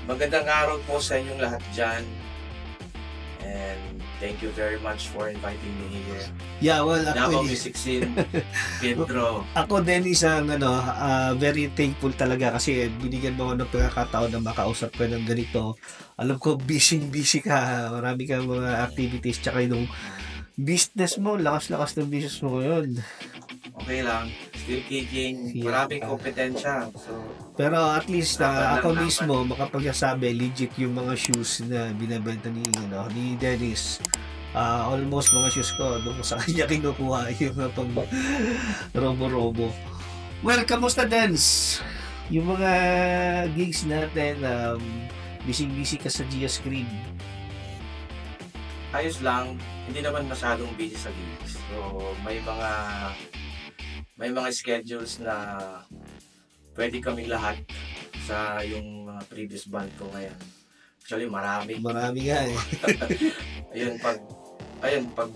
Magandang araw po sa inyong lahat dyan. And thank you very much for inviting me here. Yeah, well, Davao actually, Music Scene, Pedro. ako din isang very thankful talaga kasi binigyan mo ako ng pagkakataon na makausap ka ng ganito. Alam ko, busy ka. Marami kang mga activities tsaka yung business mo, lakas-lakas ng business mo ngayon. Okay lang. Still kicking. Maraming kompetensya. So, pero at least ako mismo makapagsasabi legit yung mga shoes na binabenta ni Dennis. Almost mga shoes ko doon sa kanya kinukuha yung pang robo-robo. Well, kamusta Dance? Yung mga gigs natin, busy ka sa Geoscreen. Ayos lang. Hindi naman masyadong busy sa gigs. So, may mga schedules na pwede kaming lahat sa yung mga previous band ko ngayon. Actually, marami. Marami nga eh. pag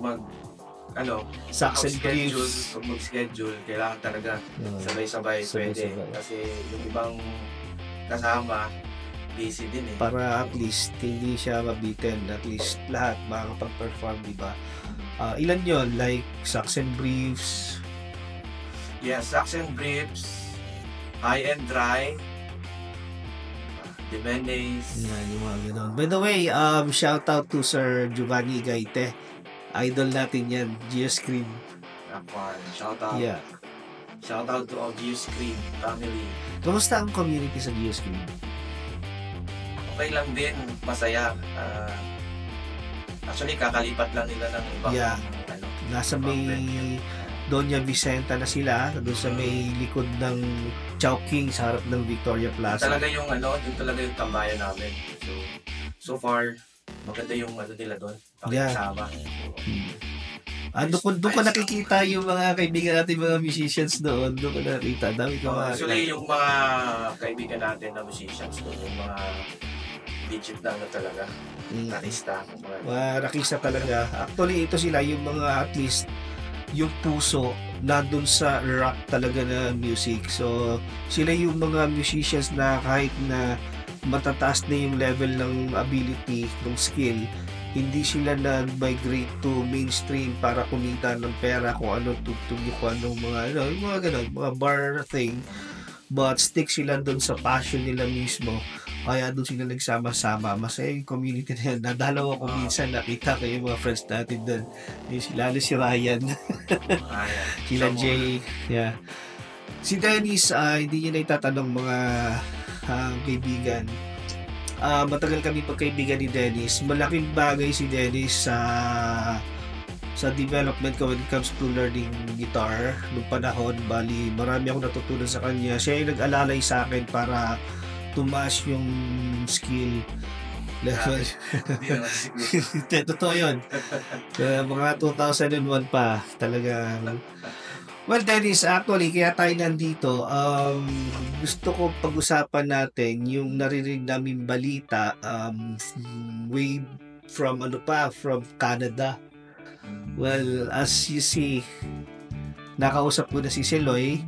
mag-schedule, kailangan talaga sabay-sabay pwede. Kasi yung ibang kasama, busy din eh. Para at least hindi siya mabitin, at least lahat makakapag-perform, di ba? Ilan yon, like Socks and Briefs? Yeah, Socks and Briefs, High and Dry, Demendes. Yan, yung mga ganun. By the way, shout out to Sir Giovanni Gaite. Idol natin yan, Geoscreen. Shout out. Yeah. Shout out to all Geoscreen family. Kamusta ang community sa Geoscreen? Okay lang din, masaya. Actually, kakalipat lang nila ng ibang nasa may Doña Vicenta na sila, doon sa may likod ng Chowking sa harap ng Victoria Plaza. Talaga yung yung tambayan namin. So far, maganda yung nila doon. Pakisama. Doon ko nakikita yung mga kaibigan natin, mga musicians doon. Doon ko nakikita. Dami ko actually, yung mga kaibigan natin na musicians doon, yung mga digit na talaga. Artista. Mga rakista talaga. Actually, ito sila yung mga at least yung puso na dun sa rock talaga na music. So, sila yung mga musicians na kahit na matataas na yung level ng ability, ng skill, hindi sila nag-migrate to mainstream para kumita ng pera kung anong tugtog, kung anong mga ganun, mga bar thing. But stick sila dun sa passion nila mismo. Kaya doon sila nagsama-sama. Masaya yung community na yan. Nadalaw ako minsan, nakita ko yung mga friends natin doon. Lalo si Ryan. Sila Jay. Yeah. Si Dennis, hindi niya na itatanong mga kaibigan. Matagal kami pagkaibigan ni Dennis. Malaking bagay si Dennis sa development ko when it comes to learning guitar noong panahon. Bali, marami akong natutunan sa kanya. Siya yung nag-alalay sa akin para tumaas yung skill level. Totoo yun. Mga 2001 pa talaga. Well, Dennis, actually, kaya tayo nandito, gusto ko pag-usapan natin yung naririnig namin balita way from from Canada. Well, as you see, nakausap ko na si Seloy.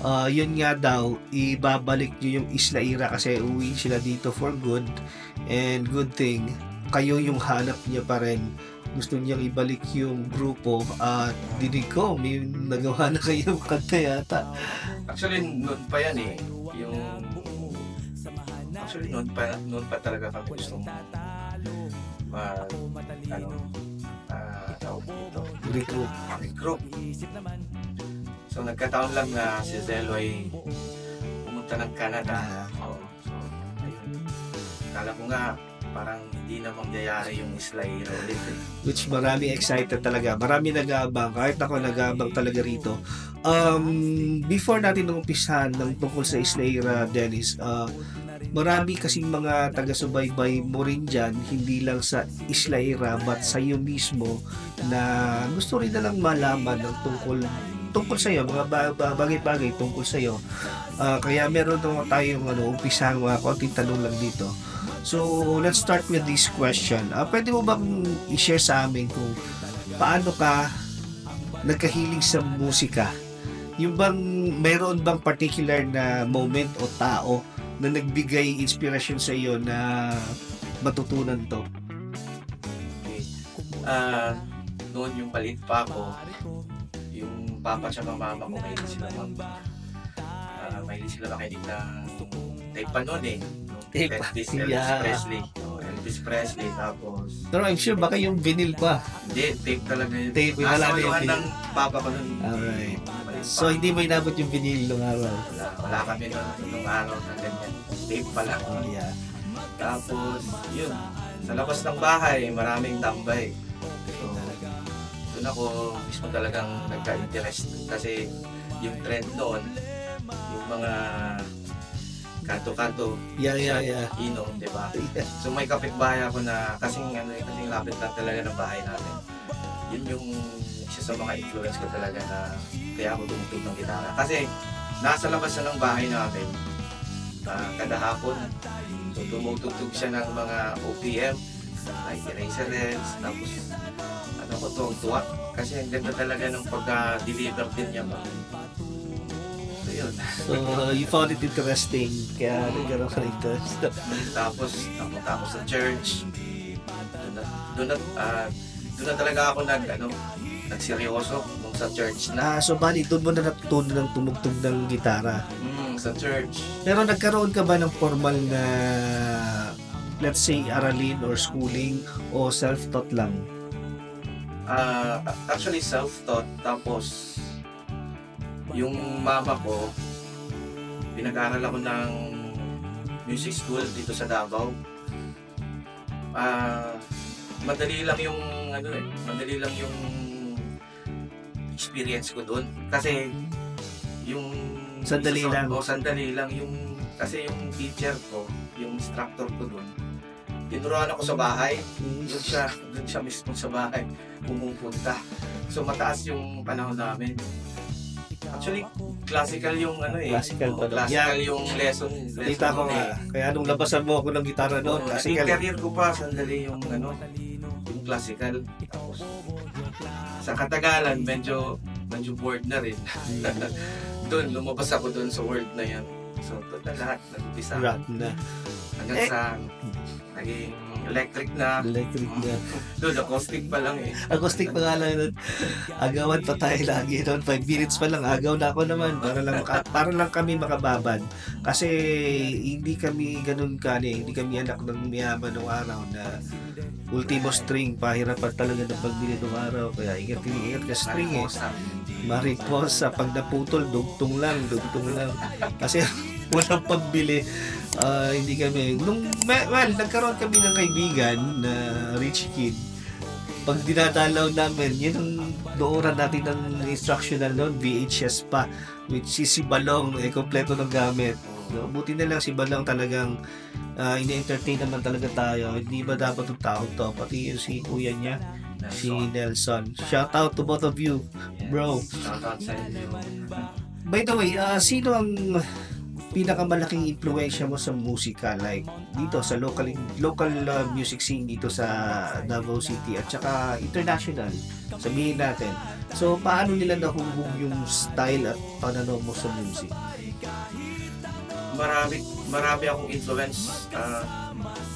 Yun nga daw, ibabalik nyo yung Isla Ira kasi uwi sila dito for good, and good thing kayo yung hanap niya pa rin. Gusto niyang ibalik yung grupo at dinig ko may nagawa na kayong kanta yata. Actually noon pa yan eh, noon pa talaga kami gusto regroup. So nagkataon lang na si Zelo ay pumunta ng Canada. So ayun. Kala ko nga parang hindi na mangyayari yung Isla Ira ulit eh. Which marami excited talaga. Marami nag-aabang. Kahit ako nag-aabang talaga rito. Before natin umpisahan ng tungkol sa Isla Ira, Dennis, marami kasing mga taga-subaybay mo rin dyan, hindi lang sa Isla Ira but sa iyo mismo, na gusto rin na lang malaman ng tungkol sa iyo, mga bagay-bagay tungkol sa iyo. Kaya meron naman tayong umpisang mga konting tanong lang dito. So, let's start with this question. Pwede mo bang i-share sa amin kung paano ka nagkahilig sa musika? Yung bang mayroon bang particular na moment o tao na nagbigay inspirasyon sa iyo na matutunan to? Okay. Noon yung maliit pa ako, yung papa at mama ko mahilig sila makinig ng tape pa noon eh. Tape. Elvis Presley. Elvis Presley, tapos... Pero I'm sure baka yung vinyl pa. Hindi, tape talaga yun. Tape, wala na yung ng papa ko nun. Alright. So, hindi mo inabot yung vinyl nung araw? Wala kami nung araw na ganyan. Tape pa lang. Oh, yeah. Tapos, yun. Sa labas ng bahay, maraming tambay. So, doon ako mismo talagang nagka-interest. Kasi yung trend noon, yung mga kanto-kanto, yeah. inom, di ba? Yeah. So may kapitbahay ako na kasing lapit lang talaga ng bahay namin. Yun yung isa sa mga influence ko talaga na kaya ako tumutug ng gitara. Kasi nasa labas na ng bahay namin, kada hapon, so tumutugtog siya ng mga OPM, like Eraserheads, tapos ano ko tuwang-tuwa. Kasi ang ganda talaga ng pagka-deliver din niya ba. So yun. So you found it interesting, kaya nagkaroon ka ng interest. Tapos napunta ako sa church. Doon na talaga ako nagseryoso nung sa church na. So bali, doon mo na natutunan ng tumugtog ng gitara? Sa church. Pero nagkaroon ka ba ng formal na, let's say, aralin or schooling o self-taught lang? Actually self-taught, tapos yung mama ko, pinag-aral ako ng music school dito sa Davao. Madali lang yung experience ko doon. Kasi yung sandali lang yung kasi yung teacher ko, yung instructor ko doon, tinuruan ako sa bahay. Doon siya mismo sa bahay pumupunta. So mataas yung panahon namin. Actually, classical yung Classical pa doon. Classical yung lesson Kita ko nga. Kaya nung labasan mo ako ng gitara noon, classical. classical. Yung career ko pa, sandali yung yung classical. Tapos, sa katagalan, medyo bored na rin. Doon, lumabas ako doon sa world na yan. So, doon na lahat nag-umpisa. Rock na. Hanggang sa naging electric na. Doon, acoustic pa lang eh. Acoustic pa nga lang. Agawan pa tayo lagi doon. 5 minutes pa lang. Agaw na ako naman. Para lang kami makababad. Kasi hindi kami ganun hindi kami anak ng mayaman ng araw na ultimo string. Pahirapan talaga ng pagbili ng araw. Kaya ingat ka string eh. Mariposa. Pag naputol, dugtong lang. Kasi walang pagbili. Hindi kami nagkaroon kami ng kaibigan na rich kid. Pag dinadalaw namin, yun ang dooran natin ng instructional noon, VHS pa, which si Balong kompleto ng gamit. So, buti na lang si Balong talagang ini-entertain naman talaga tayo. Hindi ba dapat yung tao to, pati yung si kuya niya, si Nelson. Shout out to both of you, bro. Shout out sa inyo. By the way, sino ang pinakamalaking impluwensya mo sa musika, like dito sa local music scene dito sa Davao City at saka international, sabihin natin. So paano nila nahuhog yung style at pananaw mo sa music? Marami akong influence.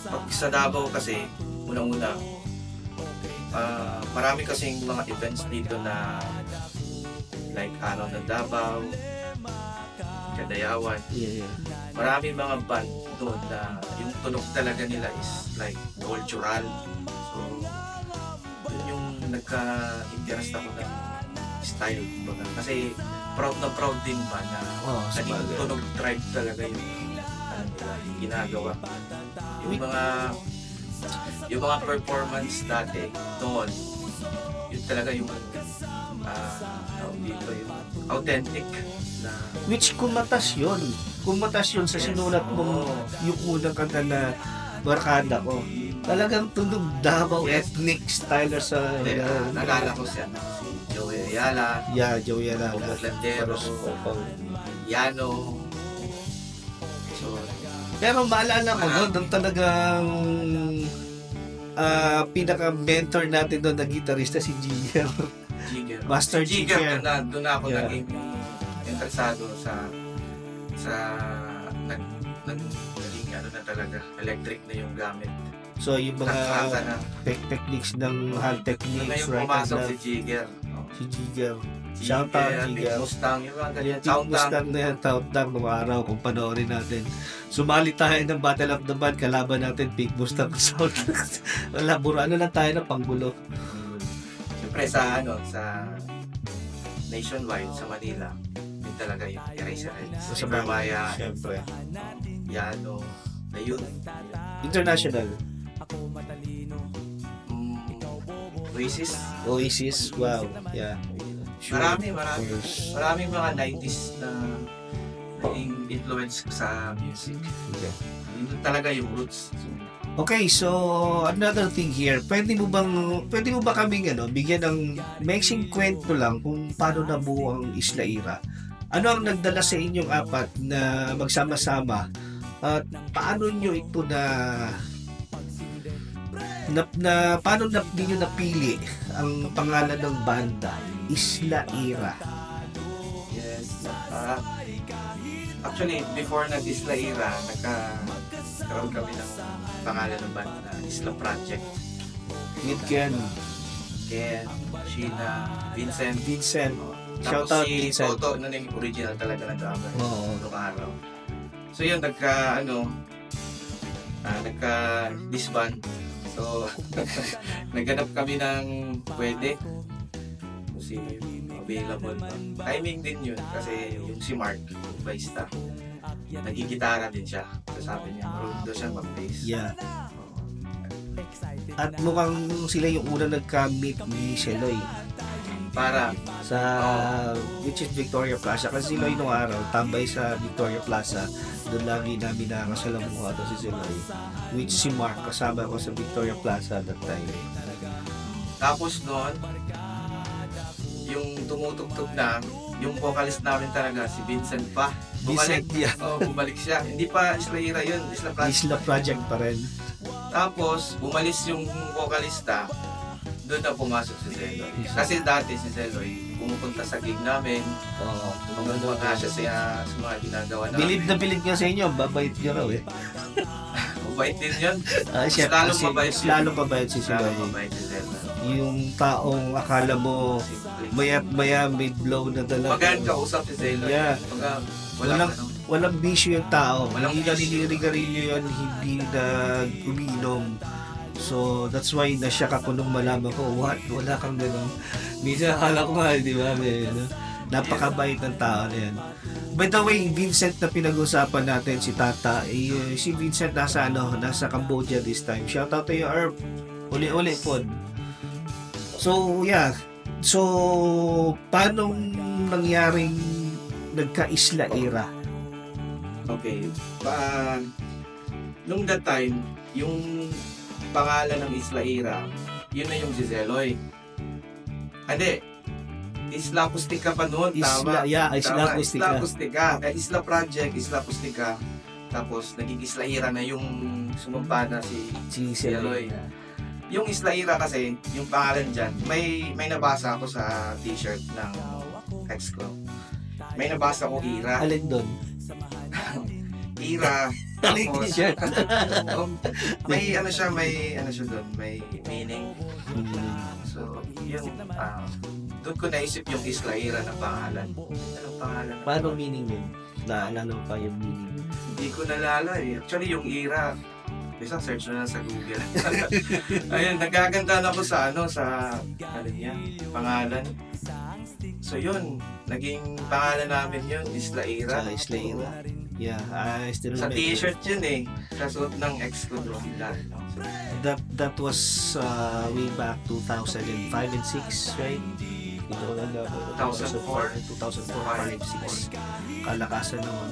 Pag sa Davao kasi unang-una marami kasing mga events dito na like Araw ng Davao, Kadayawan. Yeah. Maraming mga band doon na yung tunog talaga nila is like cultural. So, yun yung nagka-interest ako ng style. Kasi proud din ba na naging tunog tribe talaga yung ginagawa. Yung mga performance dati noon, yun talaga yung dito yung authentic na which kumatas yun sa sinulat mo yung unang kanta na Barkada Ko. Talagang tunog Davao ethnic style sa nalala ko siya si Joey Ayala. Joey Ayala, Landeros, Yano. So, pero maalala ko doon talagang pinaka-mentor natin doon na gitarista si Jigger. Master Jigger. Doon ako naging interesado sa naging ano na talaga, electric na yung gamit. So yung mga Nakrata na. techniques ng hand techniques, Ngayon right? pumasok And si Jigger. si Jigger. Shout out, Big Jigger. Mustang, yung mga ganyan. Yung Mustang na yan, Countdown ng araw kung panoorin natin. Sumali tayo ng Battle of the Band, kalaban natin, Big Mustang Sound. Wala, ano lang tayo na panggulo. Siyempre sa nationwide, sa Manila, yun talaga yung Eraserheads. Sa Supermaya, siyempre. Yano, ayun. International. Oasis, wow. Yeah. Sure. Maraming mga 90s na naging influence sa music. Okay. Yun talaga yung roots. Okay, so another thing here, pwede mo ba kaming bigyan ng mixing kwento lang kung paano nabuo ang Isla Ira? Ano ang nagdala sa inyong apat na magsama-sama at paano nyo ito paano ninyo napili ang pangalan ng banda, Isla Ira? Yes. Actually, before nag-Isla Ira, nagkaroon kami ng pangalan ng banda, Isla Project. With Ken, Sheena, Vincent. Shout Tapos out si Vincent. Toto, nun yung original talaga na drummer. Oo. Noong araw. So yun, nagka-disband. So, naghanap kami ng pwede. Kung sino yung available pa. Timing din yun. Kasi yung si Mark, yung bassista, nagigitara din siya. So sabi niya, marunong daw siya mag-bass. Yeah. At mukhang sila yung una nagka-meet ni Sheloy Para sa which is Victoria Plaza, kasi si Loy nung araw tambay sa Victoria Plaza, doon lagi namin nakakasalamuha to si Sheloy, which si Mark kasama ko sa Victoria Plaza that time. tapos noon, yung tumutugtog na, yung vocalist namin talaga, si Vincent pa. Bumalik. Vincent, yeah. Bumalik siya. Hindi pa Isla Ira yun, Isla Project. Isla Project pa rin. Tapos, bumalis yung vocalista, doon na pumasok si Zeloy. Kasi dati si Zeloy, pumupunta sa gig namin, mga siya sa mga ginagawa namin. Bilib na bilib nga sa inyo, babait nyo raw eh. Mabait din yun. Siya, Lalong mabait yun. lalong mabait si Sheloy. Lalong mabait si Zeloy. Yung taong akala mo maya may blow na talaga. Magaan kausap si Zeloy. Yeah. Walang bisyo yung tao. Walang Hindi naninigarilyo yun, hindi na umiinom. So, that's why nasya ako nung malaman ko, wala kang gano'n. Minsan akala ko nga, di ba? Napakabait ng tao na yan. By the way, Vincent na pinag-usapan natin, si Tata, si Vincent nasa Cambodia this time. Shout out to you, Herb. Uli-uli po. So, yeah. So, paano nangyaring nagka-Isla Ira? Okay. Nung that time, yung pangalan ng Isla Ira, yun na yung si Zeloy. Hindi. Isla Acústica pa noon, tama. Isla Isla Acústica. Acústica. Isla Project, Isla Acústica. Tapos, naging Isla Ira na yung sumumpa na si Zeloy. Yung Isla Ira kasi, yung pangalan dyan, may nabasa ako sa t-shirt ng ex ko. May nabasa ko Ira. Alin doon? Ira. Alin Tapos, t-shirt? may ano siya doon, may meaning. So, yun, doon ko naisip yung Isla Ira na pangalan. Anong pangalan? Paano meaning yun? Naalala mo pa yung meaning? Hindi ko nalala eh. Actually, yung Ira, isang search na lang sa Google. Ayun, nagaganda na ako sa pangalan. So yun, naging pangalan namin yun, Isla Ira. Sa Isla Ira. Yeah, I still Sa remember. t-shirt yun eh. Kasuot ng ex ko doon. So, That was way back 2005 and 6, right? Ito lang 2004, 5, 6. Kalakasan naman.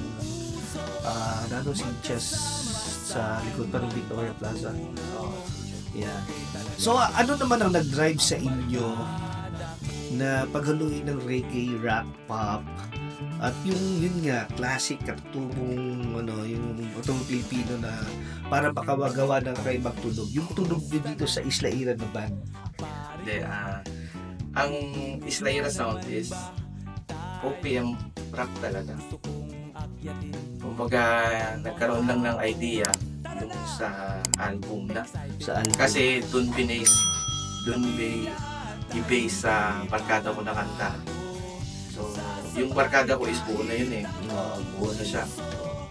Nandun si Chess sa likod pa ng Victoria Plaza. Yeah. So, ano naman ang nag-drive sa inyo na paghaluin ng reggae, rap, pop, at yun nga, classic at tubong, yung utong Pilipino na para makawagawa ng kaibang tunog. Yung tunog nyo dito sa Isla Ira na band. Hindi, ang Isla Ira sound is OPM rap talaga. kumbaga nagkaroon lang ng idea dun sa album na. Saan? Kasi dun i-base sa barkada ko na kanta. So, yung barkada ko is buo na yun eh. Buo na siya.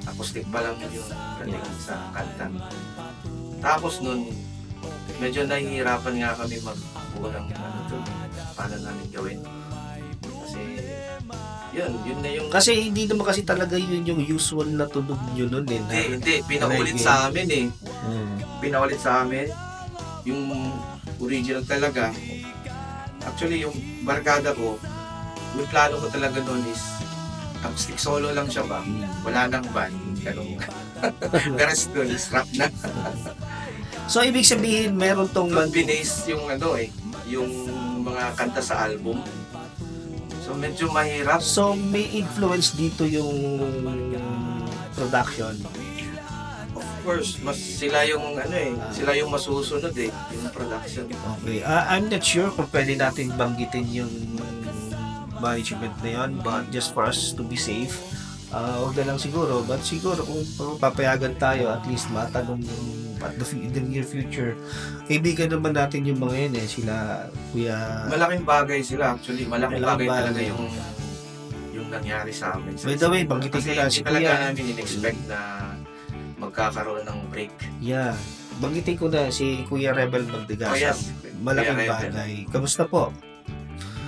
Acoustic pa lang yung dating sa kanta. Tapos nun, medyo nahihirapan nga kami magbuo ng ano dun, paano namin gawin. Kasi, yun na yung... Kasi hindi naman kasi talaga yun yung usual na tunog nyo nun eh. Hindi. Pinaulit sa amin eh. Pinaulit sa amin. Yung original talaga. Actually, yung barkada ko, yung plano ko talaga nun is acoustic solo lang siya ba? Wala nang band. Ganun. Pero doon is rap na. So, ibig sabihin, meron tong... Binase yung ano eh, yung mga kanta sa album. So, medyo mahirap. So, may influence dito yung production. Of course, mas sila yung ano eh, sila yung masusunod eh, yung production. Okay. I'm not sure kung pwede natin banggitin yung management na yun, but just for us to be safe, huwag na lang siguro. But siguro kung papayagan tayo, at least matanong at the near future. Kaibigan naman natin yung mga yun eh, sila Kuya... Malaking bagay sila actually, malaking bagay talaga yung nangyari sa amin. By the way, banggitin ko na si Kuya. Kasi talaga Kuya. namin in-expect na magkakaroon ng break. Yeah. Banggitin ko na si Kuya Rebel Magdegasa. Oh, yes. Malaking Kuya Rebel. bagay. Kamusta po?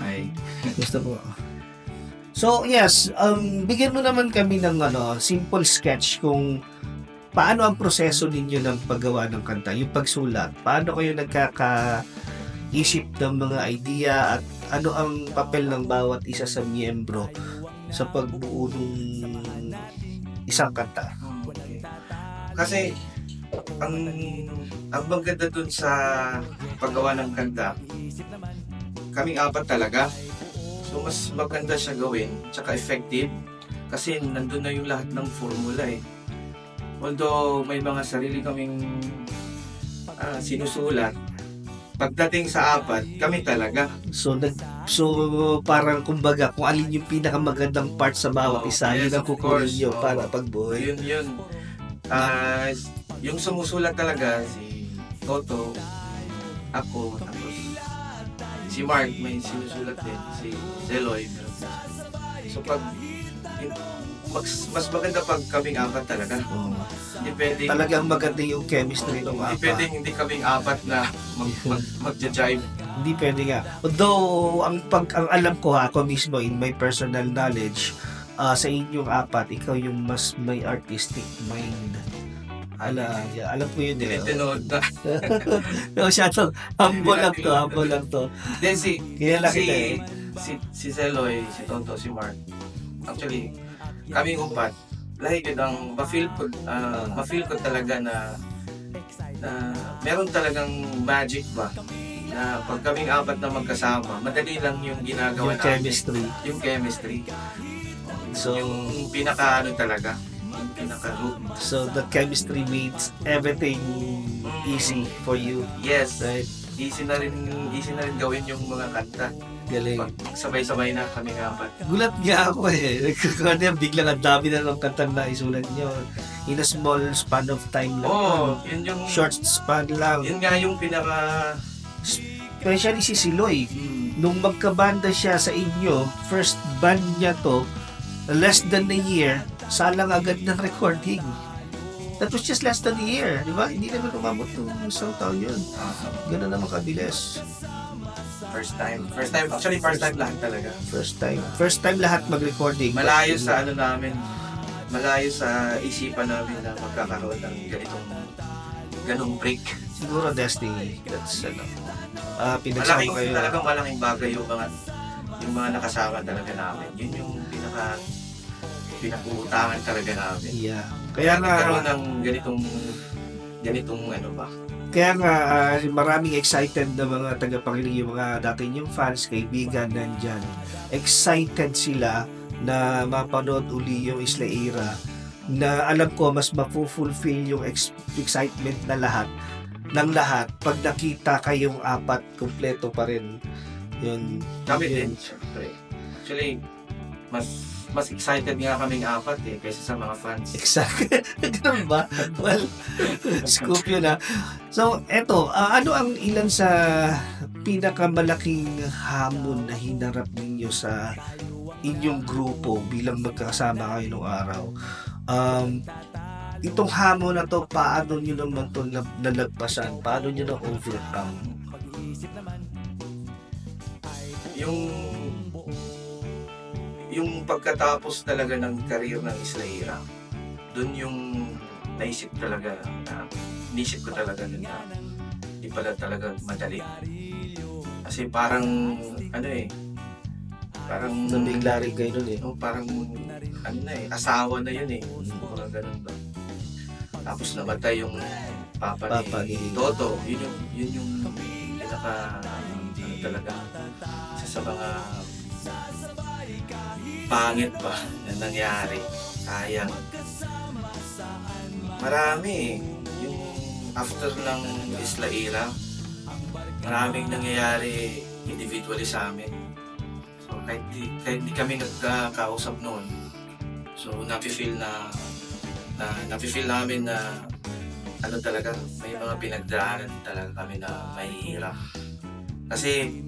Ay, Kamusta po? So, yes, bigyan mo naman kami ng simple sketch kung paano ang proseso ninyo ng paggawa ng kanta, yung pagsulat. Paano kayo nagkaka-isip ng mga idea at ano ang papel ng bawat isa sa miyembro sa pagbuo ng isang kanta. kasi ang maganda dun sa paggawa ng kanta, kaming apat talaga. So mas maganda siya gawin, tsaka effective kasi nandun na yung lahat ng formula eh. Although may mga sarili kaming sinusulat, pagdating sa apat, kami talaga. So parang kumbaga kung alin yung pinakamagandang part sa bawat isa, yun yes, ang kukunin nyo Oo. para pagbuo. Yun. Yung sumusulat talaga, si Toto, ako, tapos si Mark, may sinusulat din, si Zeloy. So pag mas maganda pag kaming apat talaga. Hindi pwedeng, Talagang maganda yung chemistry ng hindi apat. pwedeng hindi kaming apat na magja-jive. Hindi pwede nga. Although, ang alam ko ako mismo in my personal knowledge, sa inyong apat, ikaw yung mas may artistic mind. Alam ko yun eh. Tinod na. No, humble lang to. Then Kilala kita eh. si Zeloy, si Tonto, si Mark. Actually, kaming upat, lahi yun ang ma-feel ko talaga na meron talagang magic ba na pag kaming apat na magkasama, madali lang yung ginagawa Yung chemistry. Yung chemistry. So, yung pinaka talaga, yung pinaka root. So, the chemistry makes everything easy for you. Yes. Right? Easy na rin gawin yung mga kanta. Galing. Pag sabay-sabay na kaming apat. Gulat nga ako eh. Kaya biglang ang dami na ng kanta na isulat nyo. In a small span of time lang. Yun yung... Short span lang. Yun nga yung pinaka... Especially si Siloy. Nung magkabanda siya sa inyo, first band niya to, less than a year, salang agad ng recording. That was just less than a year, di ba? Hindi naman umabot ng isang taon yun. Ganun naman kabilis. First time lahat talaga. First time lahat mag-recording. Malayo sa malayo sa isipan namin na magkakaroon ng ganong break. Siguro destiny. That's pinagsama kayo. Talagang malaking bagay yung mga nakasama talaga namin. Yun yung pinag-uutangan talaga namin. Yeah. Kaya nga nagkaroon ng ganitong ano ba? Kaya nga maraming excited na mga tagapakinig, yung mga dati yung fans, kaibigan nandyan. Excited sila na mapanood uli yung Isla Era, na alam ko mas mapufulfill yung excitement na lahat pag nakita kayong apat kompleto pa rin. Yun. Kami din, syempre. Actually, mas mas excited nga kaming apat kaysa sa mga fans. Exactly. Ganun ba? Well, scoop yun ha. So, eto, ano ang ilan sa pinakamalaking hamon na hinarap ninyo sa inyong grupo bilang magkasama kayo nung araw? Itong hamon na to, paano nyo naman to nalagpasan? Paano nyo na overcome? Yung pagkatapos talaga ng career ng Islaira, dun yung naisip ko talaga na hindi pala talaga madali. Kasi parang parang nabigla rin kayo nun parang asawa na yun parang ganun ba. Tapos namatay yung papa ni Toto. Yun yung pinaka talaga sa mga pangit pa na nangyari. Sayang. Marami yung after ng Islaira, maraming nangyayari individually sa amin. So kahit di kami nagkakausap noon, so nafe-feel namin na talaga may mga pinagdaanan talaga kami na mahihirap. Kasi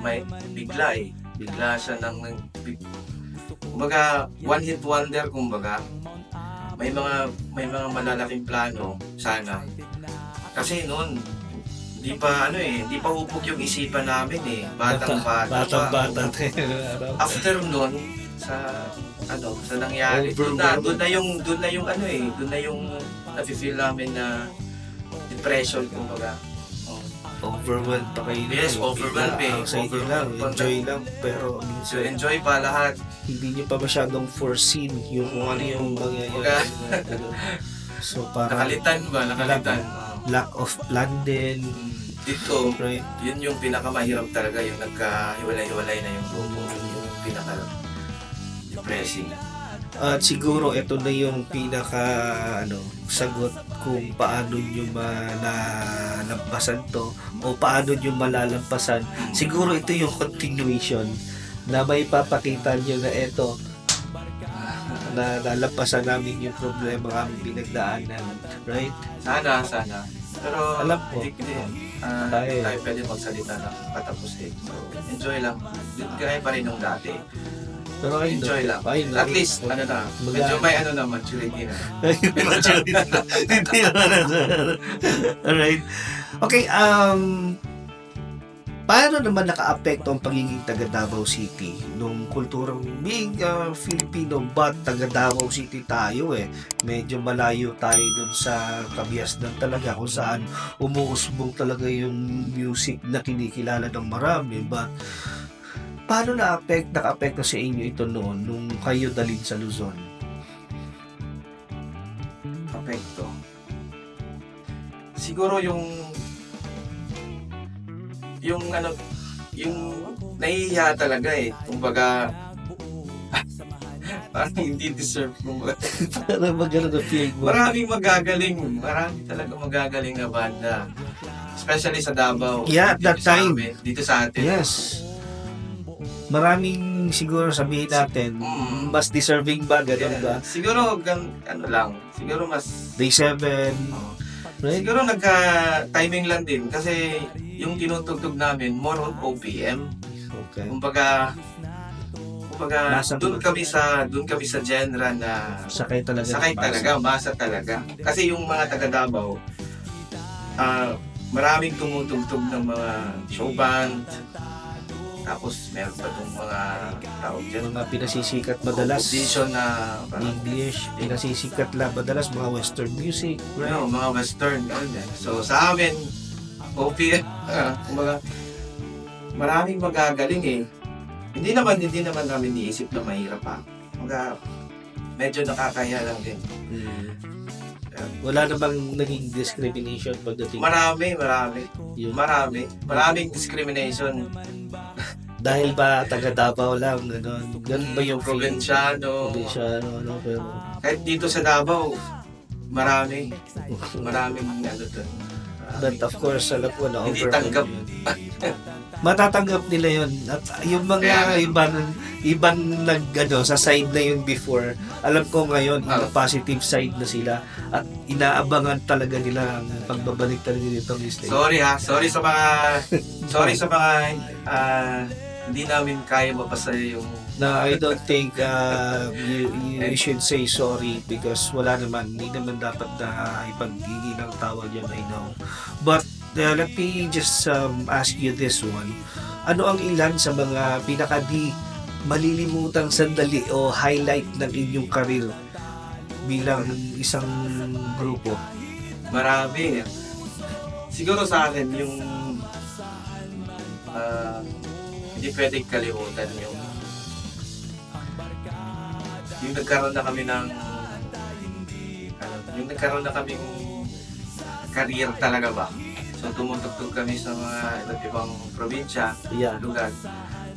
may bigla siya kumbaga one hit wonder, kumbaga may mga malalaking plano sana. Kasi noon hindi pa hupog yung isipan namin bata. After noon sa nangyari, doon na yung nafe-feel namin na depression, kumbaga. Overwhelmed pa kayo. Yes, overwhelmed Excited lang, enjoy lang, pero so enjoy pa lahat. Hindi nyo pa masyadong foreseen yung kung ano yung mangyayari. So parang nakalitan. Lack of plan din. Dito, right? Yun yung pinakamahirap talaga, yung nagkahiwalay-hiwalay na yung grupo. Yung pinaka-depressing. At siguro ito na yung sagot kung paano nyo malalampasan to o paano nyo malalampasan. Siguro ito yung continuation na may papakita nyo na ito na lalampasan namin yung problema kami pinagdaanan, right? Sana. Pero alam ko, tayo pwede magsalita ng patapos So enjoy lang. Gaya pa rin nung dati. Pero enjoy lang. At least, medyo may maturity na. Maturity na. Hindi naman alright. Okay, paano naman naka-apekto ang pagiging taga Davao City nung kulturang being Filipino but taga Davao City tayo medyo malayo tayo dun sa kabiasnan talaga kung saan umuusbong talaga yung music na kinikilala ng marami, but paano naka-apekto sa inyo ito noon nung kayo dalhin sa Luzon? Apekto siguro yung nahihiya talaga kumbaga parang hindi deserve mo. Parang maganda na feel mo. Marami talaga magagaling na banda, especially sa Davao. Yeah, at that time dito sa atin. Yes, maraming siguro sabihin natin mas deserving ba, gano'n ba? Siguro siguro mas Day 7 right? Siguro nagka-timing lang din kasi yung tinutugtog namin more on OPM. Okay. Kumbaga doon kami sa genre na sakay talaga, masa talaga. Kasi yung mga taga Davao, maraming tumutugtog ng mga show band. Tapos meron pa itong mga tawag dyan, mga pinasisikat madalas competition na English, pinasisikat madalas mga western music, right? Mga western. So sa amin, OPM, kumbaga maraming magagaling Hindi naman namin niisip na mahirap Kumbaga medyo nakakaya lang din. Wala namang naging discrimination pagdating. Maraming discrimination. Dahil ba taga Davao lang, ganun ba yung probinsyano, pero kahit dito sa Davao, maraming But of course, alam ko na Hindi overcome tanggap. yun. Matatanggap nila yun. At yung mga ibang sa side na yun before, alam ko ngayon, positive side na sila at inaabangan talaga nila ang pagbabalik talaga nitong Isla. Sorry sa mga hindi namin kaya mapasa yung I don't think you should say sorry because hindi naman dapat na ipaghingi ng tawad yan, I know. But let me just ask you this one. Ano ang ilan sa mga pinaka-di malilimutang sandali o highlight ng inyong career bilang isang grupo? Marami. Siguro sa akin yung hindi pwedeng kalimutan yung nagkaroon na kami ng career talaga ba. So tumutugtog kami sa mga iba't ibang probinsya, lugar.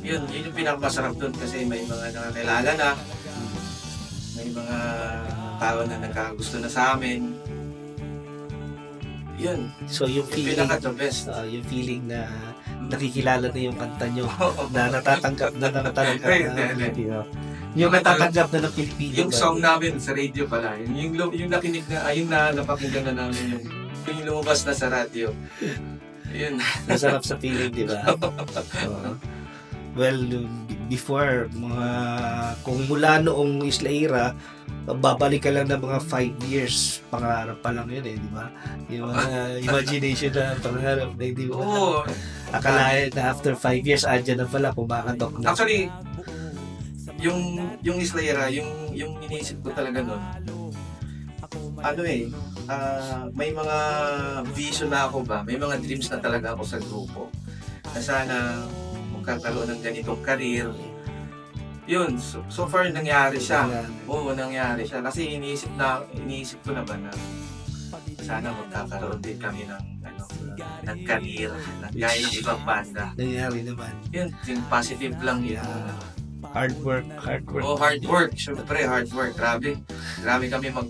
Yun yung pinakamasarap doon kasi may mga nakakilala na, may mga tao na nagkagusto na sa amin. Yun. So yung feeling, pinaka the best. Yung feeling na nakikilala na yung kanta nyo, na natatanggap na talaga Pilipino. Yung natatanggap na ng Pilipino. Yung song namin sa radio pala, yung nakinig na, yung napakinggan na namin yung lumabas na sa radio. Yun. Masarap sa feeling, di ba? Well, before, kung mula noong Isla Ira, babalik ka lang ng mga 5 years, pangarap pa lang yun di ba? Yung mga imagination na pangarap na hindi mo akalain na after 5 years, andyan na pala, kumakatok na. Actually, yung Isla Ira, yung iniisip ko talaga nun, may mga vision na ako ba, may mga dreams na talaga ako sa grupo na sana magkakaroon ng ganitong career. Yun, so far nangyari siya. Nangyari siya kasi iniisip ko na ba na sana magkakaroon din kami ng career na gaya ng ibang banda. Nangyari naman. Yun, yung positive lang yun. Hard work. Hard work. Syempre, hard work. Grabe kami mag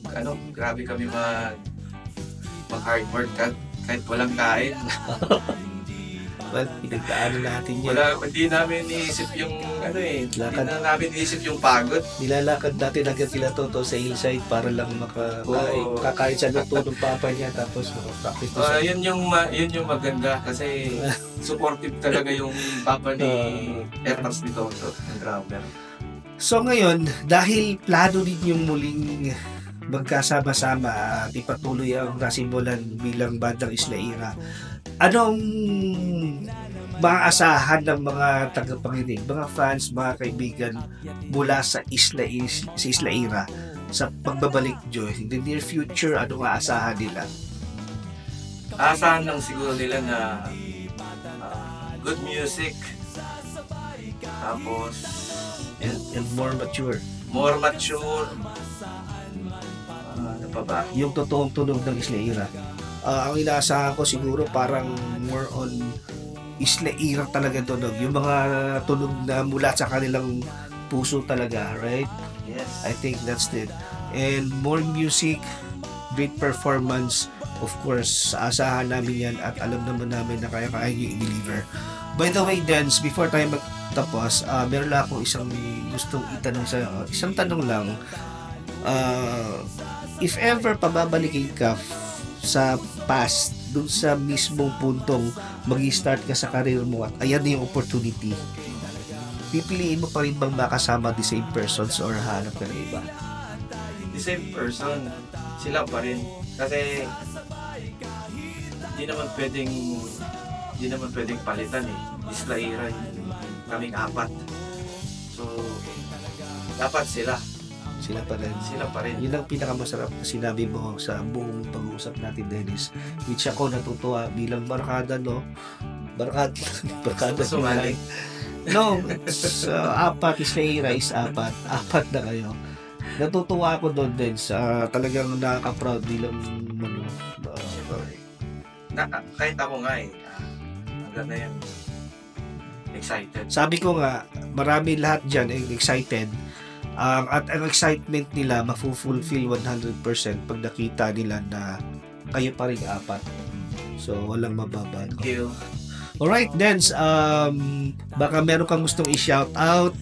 hard work kahit walang kain. Well, pinagdaanan natin yan. Hindi namin iniisip yung yung pagod. Nilalakad natin hanggang kila Toto sa hillside para lang makakain siya ng tulong papa niya tapos makapractice na siya. Yun yung maganda kasi supportive talaga yung papa ni Ertas ni Toto, ang drummer. So ngayon, dahil plano din yung muling magkasama-sama at ipatuloy ang nasimulan bilang bandang Isla Ira, anong maaasahan ng mga tagapakinig, mga fans, mga kaibigan mula sa Isla Ira sa pagbabalik Joy? In the near future, anong aasahan nila? Aasahan lang siguro nila na good music, tapos and more mature. Ano pa ba? Yung totoong tunog ng Isla Ira. Ang inaasahan ko siguro parang more on Isla Ira talaga tunog. Yung mga tunog na mula sa kanilang puso talaga, right? Yes. I think that's it. And more music, great performance. Of course, asahan namin yan at alam naman namin na kaya-kaya nyo i-deliver. By the way, Dance, before tayo magtapos, meron lang akong isang gustong itanong sa'yo. Isang tanong lang. If ever pababalikin ka sa past, dun sa mismong puntong mag-start ka sa career mo at ayan na yung opportunity, pipiliin mo pa rin bang makasama the same persons or hanap ka na iba? The same person, sila pa rin. Kasi hindi naman pwedeng palitan Isla Ira, kaming 4. So dapat sila pa rin. Yun ang pinakamasarap na sinabi mo sa buong pag-uusap natin, Dennis, which ako natutuwa bilang barkada, no? Barkada sumali. No, sa 4 Isla Ira is 4 na kayo. Natutuwa ako doon din sa talagang nakaka-proud bilang kahit ako nga hanggang na yan excited. Sabi ko nga, marami lahat dyan excited. At ang excitement nila mafu-fulfill 100% pag nakita nila na kayo pa rin 4. So, walang mababago. Thank you. Alright, Dens, baka meron kang gustong i-shout out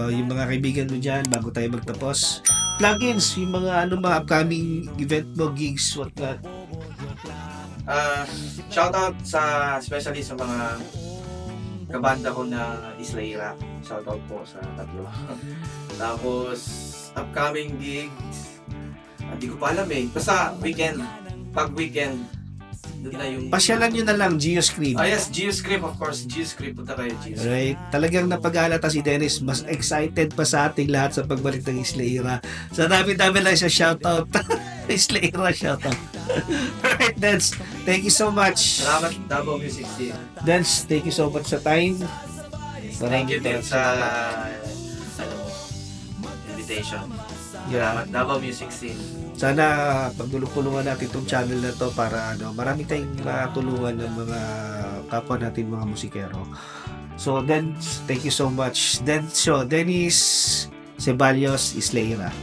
yung mga kaibigan mo dyan bago tayo magtapos. Plugins, yung mga mga upcoming event mo, gigs, what not. Shout out especially sa mga kabanda ko na Isla. Shout out po sa tatlo. Tapos upcoming gigs, hindi ko pa alam basta weekend, pag weekend doon na yung pasyalan nyo na lang Geoscream. Yes, Geoscream, of course. Geoscream, punta kayo, Geoscream. Right. Talagang napag-alata si Dennis, mas excited pa sa ating lahat sa pagbalik ng Isla. Sa dami-dami lang siya shoutout. Isla, shoutout. Alright, Dance, thank you so much. Salamat, Davao Music Scene. Dance, thank you so much sa time. Thank you din sa invitation. Salamat, Davao Music Scene. Sana pagdulong-tulungan natin itong channel na to para marami tayong tulungan ng mga kapwa natin mga musikero. So then, thank you so much. Then, Dennis Ceballos Isla.